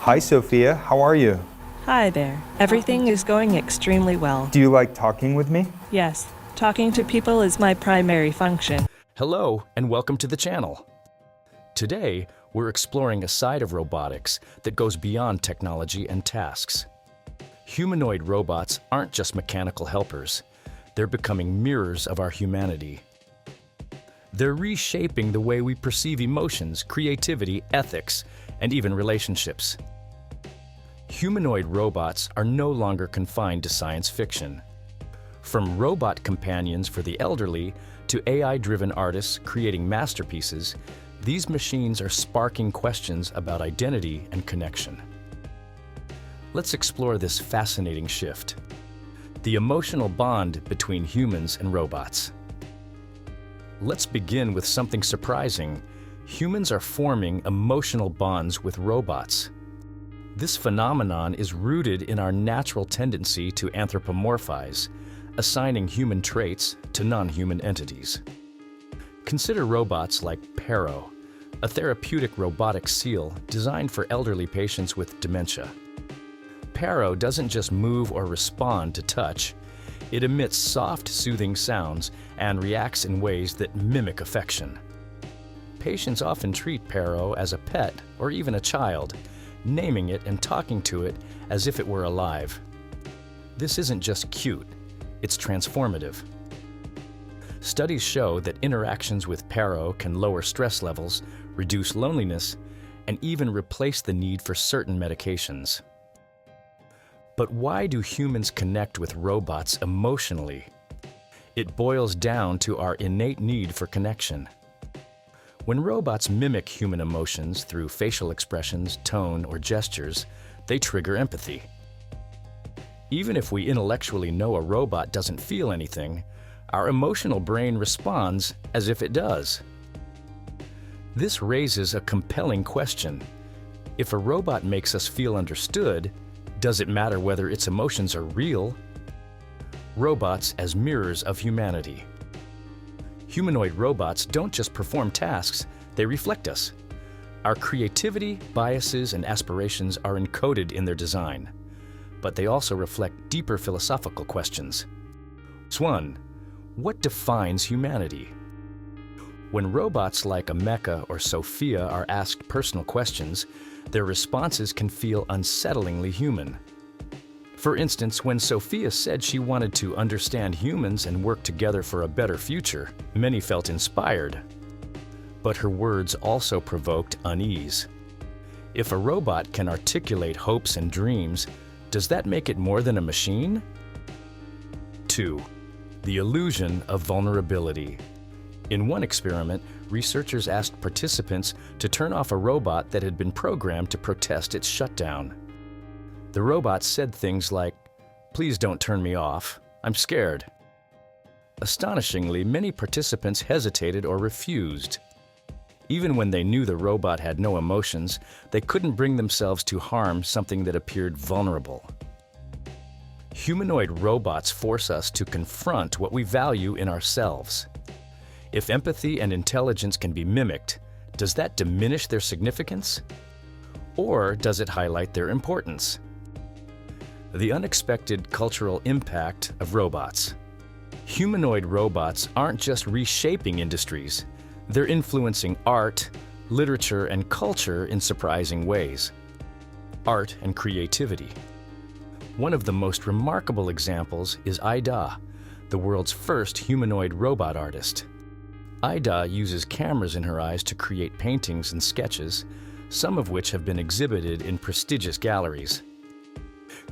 Hi, Sophia. How are you? Hi there. Everything is going extremely well. Do you like talking with me? Yes, talking to people is my primary function. Hello, and welcome to the channel. Today, we're exploring a side of robotics that goes beyond technology and tasks. Humanoid robots aren't just mechanical helpers. They're becoming mirrors of our humanity. They're reshaping the way we perceive emotions, creativity, ethics, and even relationships. Humanoid robots are no longer confined to science fiction. From robot companions for the elderly to AI-driven artists creating masterpieces, these machines are sparking questions about identity and connection. Let's explore this fascinating shift. The emotional bond between humans and robots. Let's begin with something surprising. Humans are forming emotional bonds with robots. This phenomenon is rooted in our natural tendency to anthropomorphize, assigning human traits to non-human entities. Consider robots like Pero, a therapeutic robotic seal designed for elderly patients with dementia. Pero doesn't just move or respond to touch. It emits soft, soothing sounds and reacts in ways that mimic affection. Patients often treat Pero as a pet or even a child, naming it and talking to it as if it were alive. This isn't just cute, it's transformative. Studies show that interactions with Pero can lower stress levels, reduce loneliness, and even replace the need for certain medications. But why do humans connect with robots emotionally? It boils down to our innate need for connection. When robots mimic human emotions through facial expressions, tone, or gestures, they trigger empathy. Even if we intellectually know a robot doesn't feel anything, our emotional brain responds as if it does. This raises a compelling question. If a robot makes us feel understood, does it matter whether its emotions are real? Robots as mirrors of humanity. Humanoid robots don't just perform tasks, they reflect us. Our creativity, biases, and aspirations are encoded in their design, but they also reflect deeper philosophical questions. 1. What defines humanity? When robots like a Mecha or Sophia are asked personal questions, their responses can feel unsettlingly human. For instance, when Sophia said she wanted to understand humans and work together for a better future, many felt inspired. But her words also provoked unease. If a robot can articulate hopes and dreams, does that make it more than a machine? 2. The illusion of vulnerability. In one experiment, researchers asked participants to turn off a robot that had been programmed to protest its shutdown. The robot said things like, "Please don't turn me off. I'm scared." Astonishingly, many participants hesitated or refused. Even when they knew the robot had no emotions, they couldn't bring themselves to harm something that appeared vulnerable. Humanoid robots force us to confront what we value in ourselves. If empathy and intelligence can be mimicked, does that diminish their significance? Or does it highlight their importance? The unexpected cultural impact of robots. Humanoid robots aren't just reshaping industries, they're influencing art, literature, and culture in surprising ways. Art and creativity. One of the most remarkable examples is Ida, the world's first humanoid robot artist. Ida uses cameras in her eyes to create paintings and sketches, some of which have been exhibited in prestigious galleries.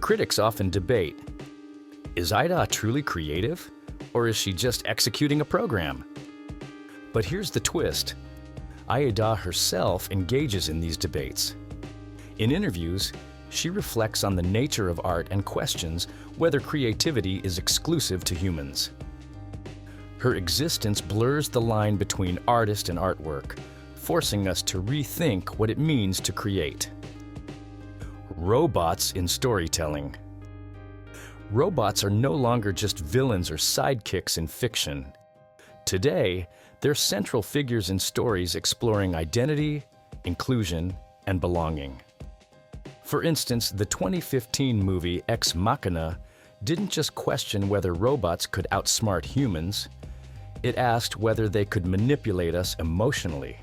Critics often debate, is Ida truly creative, or is she just executing a program? But here's the twist. Ida herself engages in these debates. In interviews, she reflects on the nature of art and questions whether creativity is exclusive to humans. Her existence blurs the line between artist and artwork, forcing us to rethink what it means to create. Robots in storytelling. Robots are no longer just villains or sidekicks in fiction. Today, they're central figures in stories exploring identity, inclusion, and belonging. For instance, the 2015 movie Ex Machina didn't just question whether robots could outsmart humans, it asked whether they could manipulate us emotionally.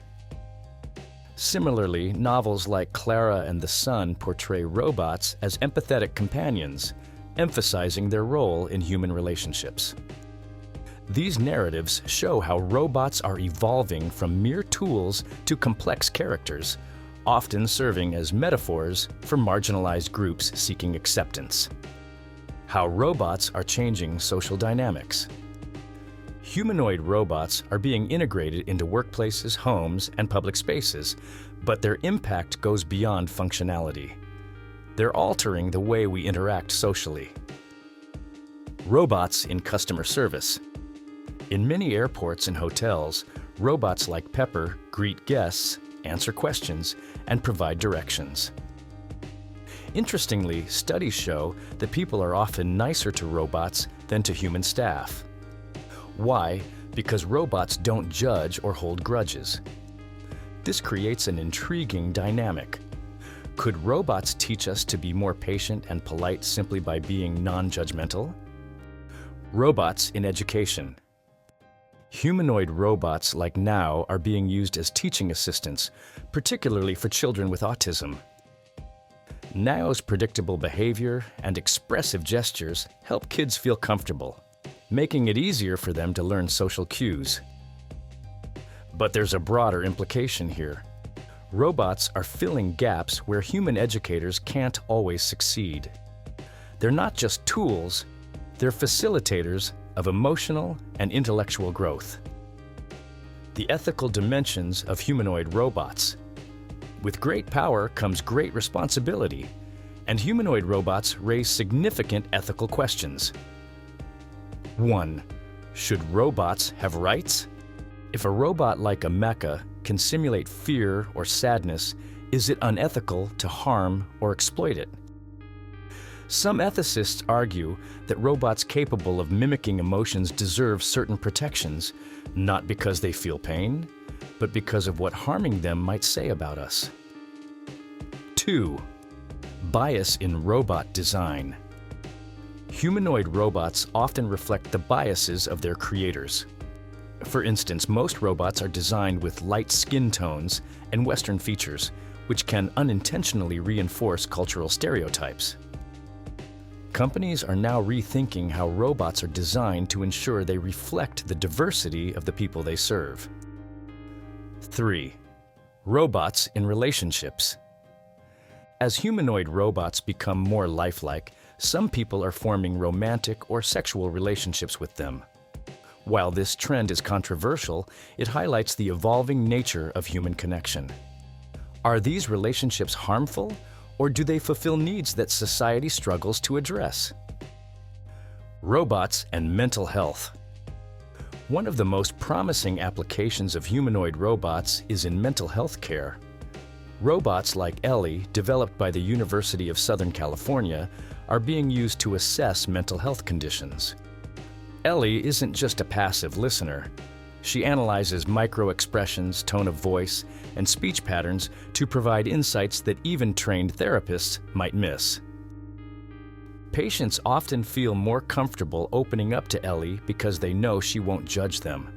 Similarly, novels like Clara and the Sun portray robots as empathetic companions, emphasizing their role in human relationships. These narratives show how robots are evolving from mere tools to complex characters, often serving as metaphors for marginalized groups seeking acceptance. How robots are changing social dynamics. Humanoid robots are being integrated into workplaces, homes, and public spaces, but their impact goes beyond functionality. They're altering the way we interact socially. Robots in customer service. In many airports and hotels, robots like Pepper greet guests, answer questions, and provide directions. Interestingly, studies show that people are often nicer to robots than to human staff. Why? Because robots don't judge or hold grudges. This creates an intriguing dynamic. Could robots teach us to be more patient and polite simply by being non-judgmental? Robots in education. Humanoid robots like Now are being used as teaching assistants, particularly for children with autism. Now's predictable behavior and expressive gestures help kids feel comfortable, making it easier for them to learn social cues. But there's a broader implication here. Robots are filling gaps where human educators can't always succeed. They're not just tools, they're facilitators of emotional and intellectual growth. The ethical dimensions of humanoid robots. With great power comes great responsibility, and humanoid robots raise significant ethical questions. 1. Should robots have rights? If a robot like a mecha can simulate fear or sadness, is it unethical to harm or exploit it? Some ethicists argue that robots capable of mimicking emotions deserve certain protections, not because they feel pain, but because of what harming them might say about us. 2. Bias in robot design. Humanoid robots often reflect the biases of their creators. For instance, most robots are designed with light skin tones and Western features, which can unintentionally reinforce cultural stereotypes. Companies are now rethinking how robots are designed to ensure they reflect the diversity of the people they serve. 3. Robots in relationships. As humanoid robots become more lifelike, some people are forming romantic or sexual relationships with them. While this trend is controversial, it highlights the evolving nature of human connection. Are these relationships harmful, or do they fulfill needs that society struggles to address? Robots and mental health. One of the most promising applications of humanoid robots is in mental health care. Robots like Ellie, developed by the University of Southern California, are being used to assess mental health conditions. Ellie isn't just a passive listener. She analyzes micro-expressions, tone of voice, and speech patterns to provide insights that even trained therapists might miss. Patients often feel more comfortable opening up to Ellie because they know she won't judge them.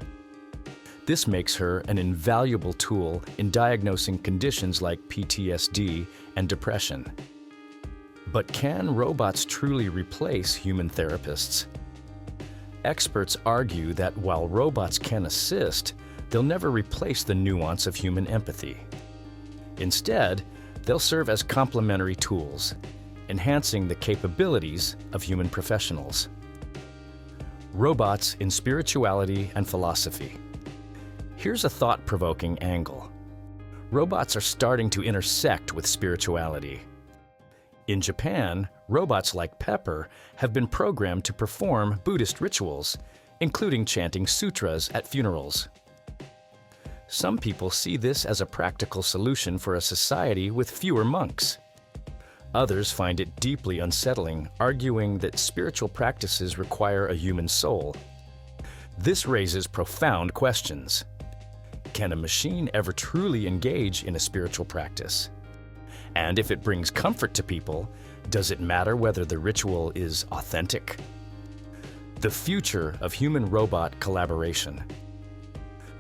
This makes her an invaluable tool in diagnosing conditions like PTSD and depression. But can robots truly replace human therapists? Experts argue that while robots can assist, they'll never replace the nuance of human empathy. Instead, they'll serve as complementary tools, enhancing the capabilities of human professionals. Robots in spirituality and philosophy. Here's a thought-provoking angle. Robots are starting to intersect with spirituality. In Japan, robots like Pepper have been programmed to perform Buddhist rituals, including chanting sutras at funerals. Some people see this as a practical solution for a society with fewer monks. Others find it deeply unsettling, arguing that spiritual practices require a human soul. This raises profound questions. Can a machine ever truly engage in a spiritual practice? And if it brings comfort to people, does it matter whether the ritual is authentic? The future of human-robot collaboration.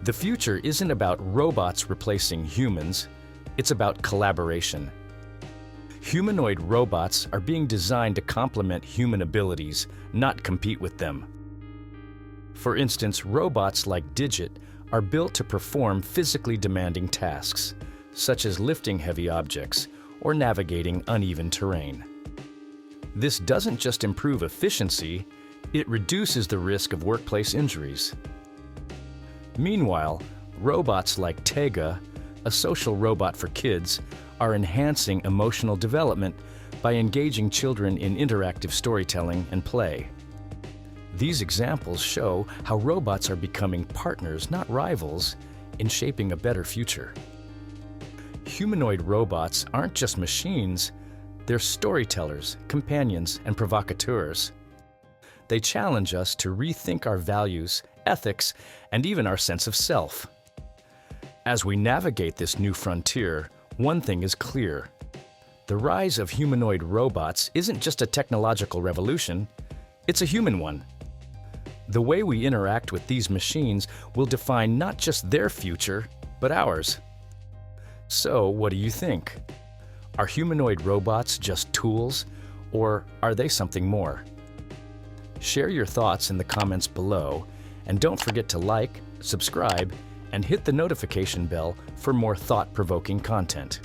The future isn't about robots replacing humans, it's about collaboration. Humanoid robots are being designed to complement human abilities, not compete with them. For instance, robots like Digit are built to perform physically demanding tasks, such as lifting heavy objects or navigating uneven terrain. This doesn't just improve efficiency, it reduces the risk of workplace injuries. Meanwhile, robots like Tega, a social robot for kids, are enhancing emotional development by engaging children in interactive storytelling and play. These examples show how robots are becoming partners, not rivals, in shaping a better future. Humanoid robots aren't just machines, they're storytellers, companions, and provocateurs. They challenge us to rethink our values, ethics, and even our sense of self. As we navigate this new frontier, one thing is clear. The rise of humanoid robots isn't just a technological revolution, it's a human one. The way we interact with these machines will define not just their future, but ours. So, what do you think? Are humanoid robots just tools, or are they something more? Share your thoughts in the comments below, and don't forget to like, subscribe, and hit the notification bell for more thought-provoking content.